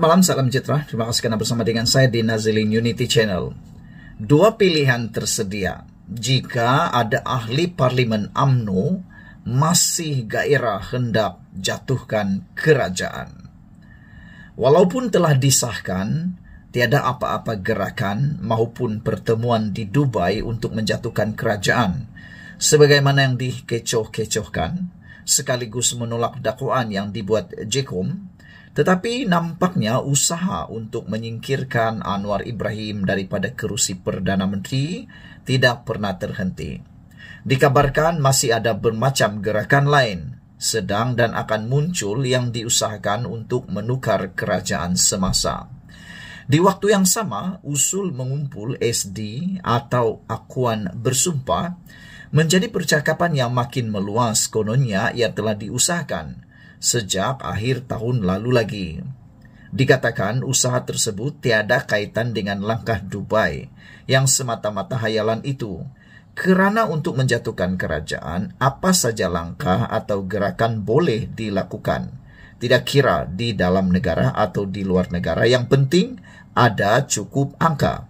malam, salam sejahtera. Terima kasih karena bersama dengan saya di Nazilin Unity Channel. Dua pilihan tersedia jika ada ahli parlimen UMNO masih gairah hendak jatuhkan kerajaan. Walaupun telah disahkan, tiada apa-apa gerakan maupun pertemuan di Dubai untuk menjatuhkan kerajaan, sebagaimana yang dikecoh-kecohkan, sekaligus menolak dakwaan yang dibuat JCOM. Tetapi nampaknya usaha untuk menyingkirkan Anwar Ibrahim daripada kerusi Perdana Menteri tidak pernah terhenti. Dikabarkan masih ada bermacam gerakan lain sedang dan akan muncul yang diusahakan untuk menukar kerajaan semasa. Di waktu yang sama, usul mengumpul SD atau akuan bersumpah menjadi percakapan yang makin meluas. Kononnya ia telah diusahakan sejak akhir tahun lalu lagi. Dikatakan usaha tersebut tiada kaitan dengan langkah Dubai yang semata-mata hayalan itu. Kerana untuk menjatuhkan kerajaan, apa saja langkah atau gerakan boleh dilakukan. Tidak kira di dalam negara atau di luar negara, yang penting ada cukup angka.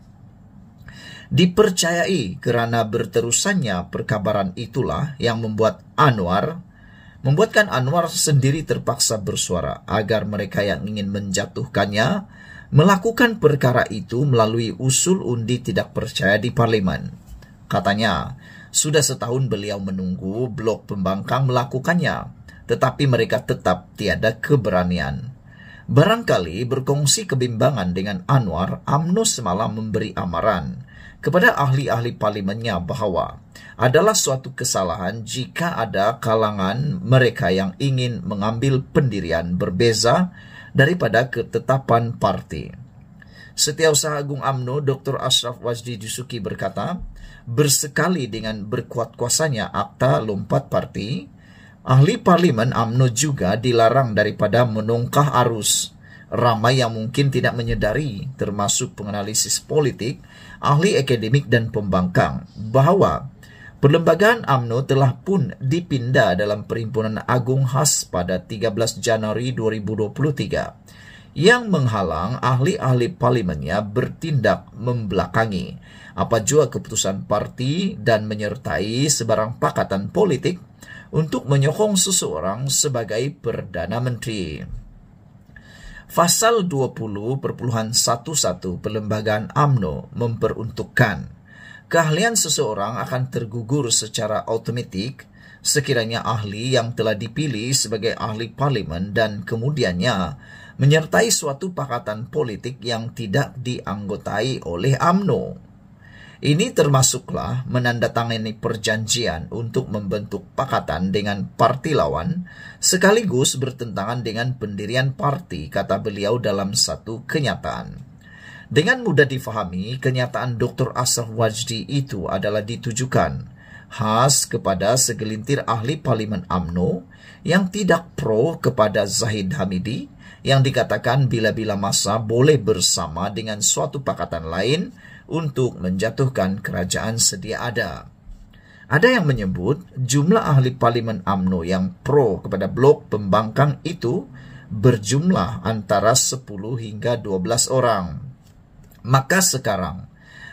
Dipercayai kerana berterusannya perkabaran itulah yang membuatkan Anwar sendiri terpaksa bersuara agar mereka yang ingin menjatuhkannya melakukan perkara itu melalui usul undi tidak percaya di parlimen. Katanya, sudah setahun beliau menunggu blok pembangkang melakukannya, tetapi mereka tetap tiada keberanian. Barangkali berkongsi kebimbangan dengan Anwar, UMNO semalam memberi amaran kepada ahli-ahli parlimennya bahawa adalah suatu kesalahan jika ada kalangan mereka yang ingin mengambil pendirian berbeza daripada ketetapan parti. Setiausaha Agung UMNO Dr. Ashraf Wajdi Dusuki berkata, bersekali dengan berkuat kuasanya Akta Lompat Parti, ahli parlimen UMNO juga dilarang daripada menongkah arus. Ramai yang mungkin tidak menyedari, termasuk penganalisis politik, ahli akademik dan pembangkang, bahawa perlembagaan UMNO telah pun dipindah dalam Perhimpunan Agung Khas pada 13 Januari 2023 yang menghalang ahli-ahli parlimennya bertindak membelakangi apa jua keputusan parti dan menyertai sebarang pakatan politik untuk menyokong seseorang sebagai Perdana Menteri. Pasal 20.11 Perlembagaan UMNO memperuntukkan keahlian seseorang akan tergugur secara automatik sekiranya ahli yang telah dipilih sebagai ahli parlimen dan kemudiannya menyertai suatu pakatan politik yang tidak dianggotai oleh UMNO. Ini termasuklah menandatangani perjanjian untuk membentuk pakatan dengan parti lawan sekaligus bertentangan dengan pendirian parti, kata beliau dalam satu kenyataan. Dengan mudah difahami, kenyataan Dr. Ashraf Wajdi itu adalah ditujukan khas kepada segelintir ahli parlimen UMNO yang tidak pro kepada Zahid Hamidi yang dikatakan bila-bila masa boleh bersama dengan suatu pakatan lain untuk menjatuhkan kerajaan sedia ada. Ada yang menyebut jumlah ahli parlimen UMNO yang pro kepada blok pembangkang itu berjumlah antara 10 hingga 12 orang. Maka sekarang,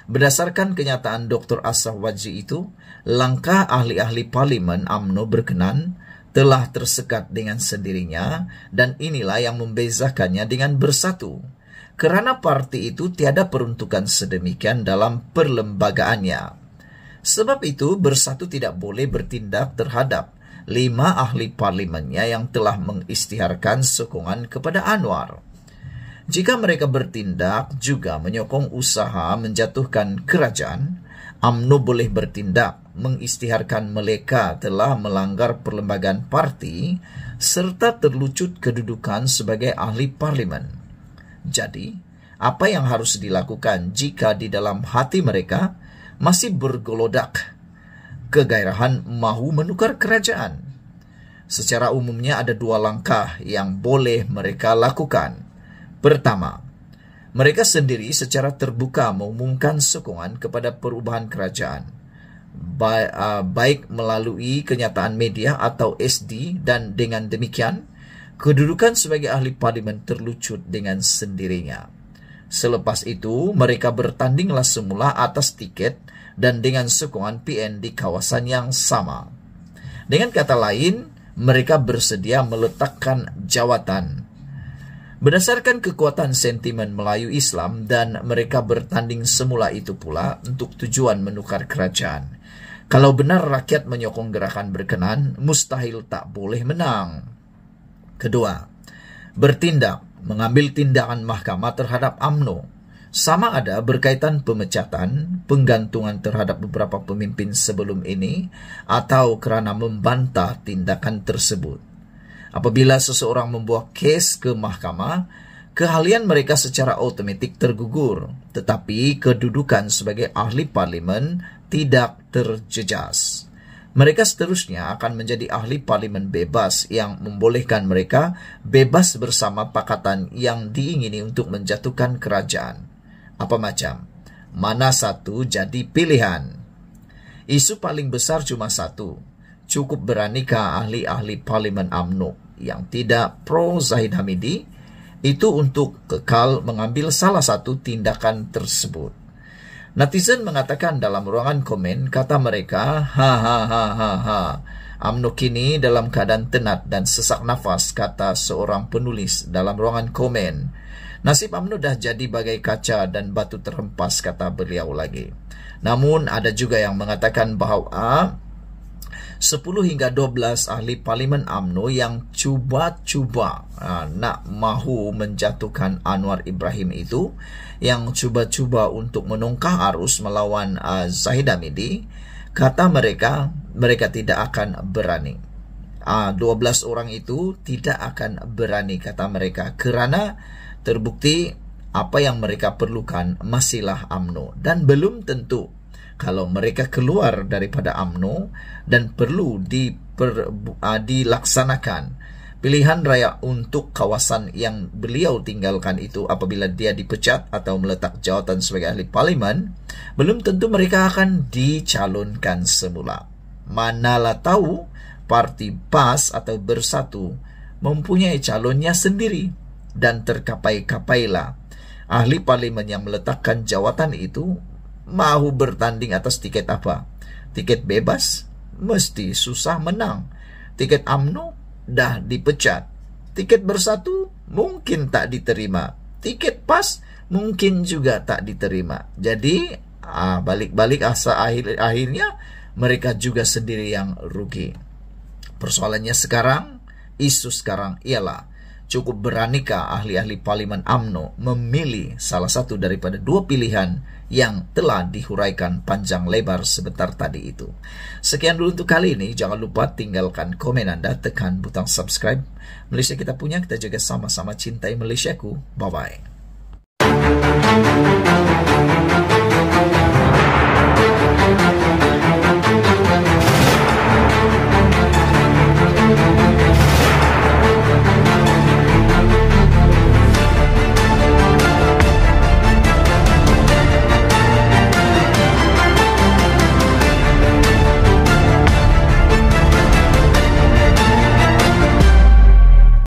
berdasarkan kenyataan Dr. Ashraf Wajdi itu, langkah ahli-ahli parlimen UMNO berkenan telah tersekat dengan sendirinya dan inilah yang membezakannya dengan Bersatu. Kerana parti itu tiada peruntukan sedemikian dalam perlembagaannya. Sebab itu, Bersatu tidak boleh bertindak terhadap 5 ahli parlimennya yang telah mengisytiharkan sokongan kepada Anwar. Jika mereka bertindak juga menyokong usaha menjatuhkan kerajaan, UMNO boleh bertindak mengisytiharkan mereka telah melanggar perlembagaan parti serta terlucut kedudukan sebagai ahli parlimen. Jadi, apa yang harus dilakukan jika di dalam hati mereka masih bergolodak kegairahan mahu menukar kerajaan? Secara umumnya ada 2 langkah yang boleh mereka lakukan. Pertama, mereka sendiri secara terbuka mengumumkan sokongan kepada perubahan kerajaan, baik melalui kenyataan media atau SD, dan dengan demikian Kedudukan sebagai ahli parlimen terlucut dengan sendirinya. Selepas itu, mereka bertandinglah semula atas tiket dan dengan sokongan PN di kawasan yang sama. Dengan kata lain, mereka bersedia meletakkan jawatan. Berdasarkan kekuatan sentimen Melayu Islam, dan mereka bertanding semula itu pula untuk tujuan menukar kerajaan. Kalau benar rakyat menyokong gerakan berkenan, mustahil tak boleh menang. Kedua, bertindak, mengambil tindakan mahkamah terhadap UMNO. Sama ada berkaitan pemecatan, penggantungan terhadap beberapa pemimpin sebelum ini, atau kerana membantah tindakan tersebut. Apabila seseorang membawa kes ke mahkamah, keahlian mereka secara otomatik tergugur, tetapi kedudukan sebagai ahli parlimen tidak terjejas. Mereka seterusnya akan menjadi ahli parlimen bebas yang membolehkan mereka bebas bersama pakatan yang diingini untuk menjatuhkan kerajaan. Apa macam? Mana satu jadi pilihan? Isu paling besar cuma satu. Cukup beranikah ahli-ahli parlimen UMNO yang tidak pro Zahid Hamidi itu untuk kekal mengambil salah satu tindakan tersebut? Netizen mengatakan dalam ruangan komen, kata mereka, UMNO kini dalam keadaan tenat dan sesak nafas, kata seorang penulis dalam ruangan komen. Nasib UMNO dah jadi bagai kaca dan batu terhempas, kata beliau lagi. Namun ada juga yang mengatakan bahawa 10 hingga 12 ahli parlimen UMNO yang cuba-cuba nak mahu menjatuhkan Anwar Ibrahim itu, yang cuba-cuba untuk menongkah arus melawan Zahid Hamidi, kata mereka tidak akan berani. 12 orang itu tidak akan berani, kata mereka, kerana terbukti apa yang mereka perlukan masihlah UMNO, dan belum tentu kalau mereka keluar daripada UMNO dan perlu dilaksanakan pilihan raya untuk kawasan yang beliau tinggalkan itu apabila dia dipecat atau meletak jawatan sebagai ahli parlimen, belum tentu mereka akan dicalonkan semula. Manalah tahu parti PAS atau Bersatu mempunyai calonnya sendiri, dan terkapai-kapailah ahli parlimen yang meletakkan jawatan itu mahu bertanding atas tiket apa? Tiket bebas? Mesti susah menang. Tiket UMNO? Dah dipecat. Tiket Bersatu? Mungkin tak diterima. Tiket PAS? Mungkin juga tak diterima. Jadi, balik-balik akhirnya mereka juga sendiri yang rugi. Persoalannya sekarang, isu sekarang ialah, cukup beranikah ahli-ahli parlimen UMNO memilih salah satu daripada dua pilihan yang telah dihuraikan panjang lebar sebentar tadi itu. Sekian dulu untuk kali ini. Jangan lupa tinggalkan komen Anda, tekan butang subscribe. Malaysia kita punya, kita jaga sama-sama cintai Malaysiaku. Bye-bye.